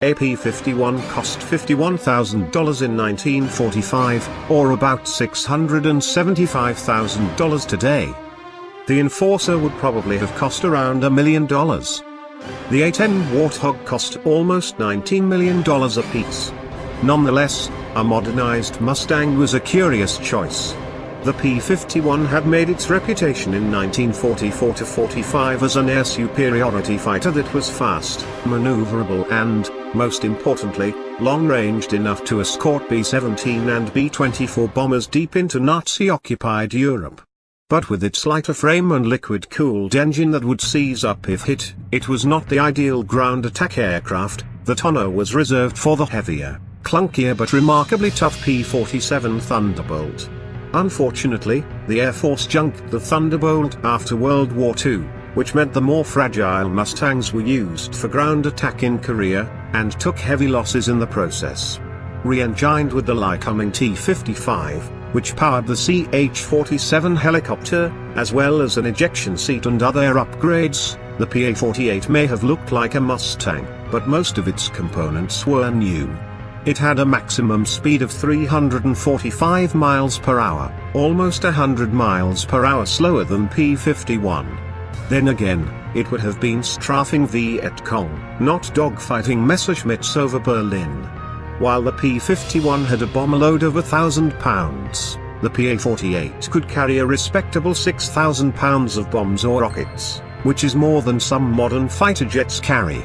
A P-51 cost $51,000 in 1945, or about $675,000 today. The Enforcer would probably have cost around $1 million. The A-10 Warthog cost almost $19 million apiece. Nonetheless, a modernized Mustang was a curious choice. The P-51 had made its reputation in 1944-45 as an air superiority fighter that was fast, maneuverable and, most importantly, long-ranged enough to escort B-17 and B-24 bombers deep into Nazi-occupied Europe. But with its lighter frame and liquid-cooled engine that would seize up if hit, it was not the ideal ground attack aircraft. That honor was reserved for the heavier, clunkier but remarkably tough P-47 Thunderbolt. Unfortunately, the Air Force junked the Thunderbolt after World War II, which meant the more fragile Mustangs were used for ground attack in Korea, and took heavy losses in the process. Re-engined with the Lycoming T-55, which powered the CH-47 helicopter, as well as an ejection seat and other upgrades, the PA-48 may have looked like a Mustang, but most of its components were new. It had a maximum speed of 345 miles per hour, almost 100 miles per hour slower than P-51. Then again, it would have been strafing Viet Cong, not dogfighting Messerschmitts over Berlin. While the P-51 had a bomb load of 1,000 pounds, the PA-48 could carry a respectable 6,000 pounds of bombs or rockets, which is more than some modern fighter jets carry.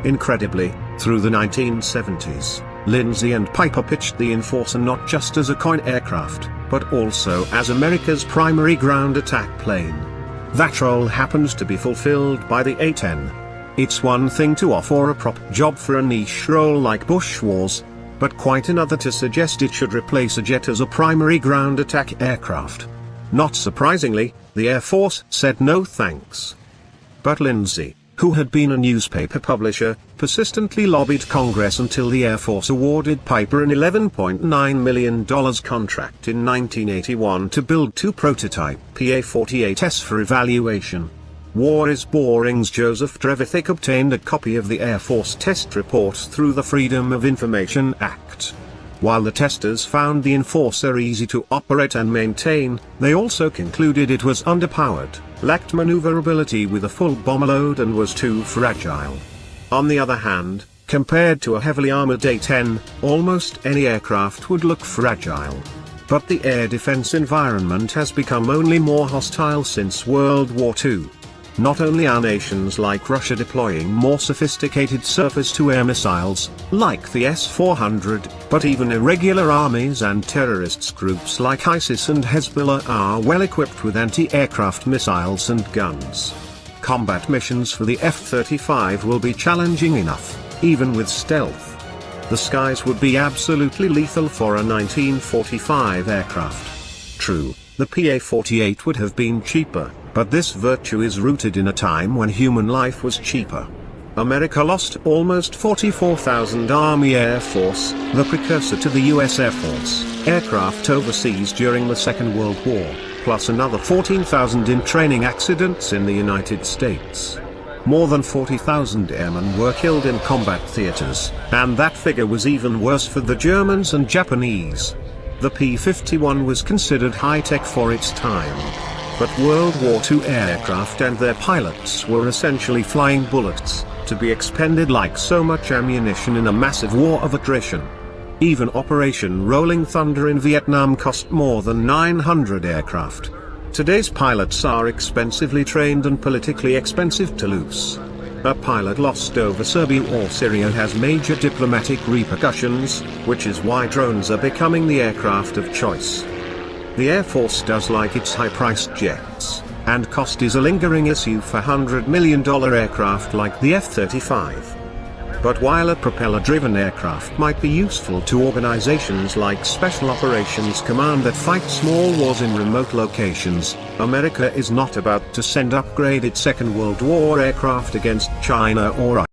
Incredibly, through the 1970s, Lindsay and Piper pitched the Enforcer not just as a coin aircraft, but also as America's primary ground attack plane. That role happens to be fulfilled by the A-10. It's one thing to offer a prop job for a niche role like Bush Wars, but quite another to suggest it should replace a jet as a primary ground attack aircraft. Not surprisingly, the Air Force said no thanks. But Lindsay, who had been a newspaper publisher, persistently lobbied Congress until the Air Force awarded Piper an $11.9 million contract in 1981 to build two prototype PA-48s for evaluation. War is Boring's Joseph Trevithick obtained a copy of the Air Force test report through the Freedom of Information Act. While the testers found the Enforcer easy to operate and maintain, they also concluded it was underpowered, lacked maneuverability with a full bomb load and was too fragile. On the other hand, compared to a heavily armored A-10, almost any aircraft would look fragile. But the air defense environment has become only more hostile since World War II. Not only are nations like Russia deploying more sophisticated surface-to-air missiles, like the S-400, but even irregular armies and terrorists groups like ISIS and Hezbollah are well equipped with anti-aircraft missiles and guns. Combat missions for the F-35 will be challenging enough, even with stealth. The skies would be absolutely lethal for a 1945 aircraft. True, the PA-48 would have been cheaper, but this virtue is rooted in a time when human life was cheaper. America lost almost 44,000 Army Air Force, the precursor to the US Air Force, aircraft overseas during the Second World War, plus another 14,000 in training accidents in the United States. More than 40,000 airmen were killed in combat theaters, and that figure was even worse for the Germans and Japanese. The P-51 was considered high-tech for its time. But World War II aircraft and their pilots were essentially flying bullets, to be expended like so much ammunition in a massive war of attrition. Even Operation Rolling Thunder in Vietnam cost more than 900 aircraft. Today's pilots are expensively trained and politically expensive to lose. A pilot lost over Serbia or Syria has major diplomatic repercussions, which is why drones are becoming the aircraft of choice. The Air Force does like its high-priced jets, and cost is a lingering issue for $100 million aircraft like the F-35. But while a propeller-driven aircraft might be useful to organizations like Special Operations Command that fight small wars in remote locations, America is not about to send upgraded Second World War aircraft against China or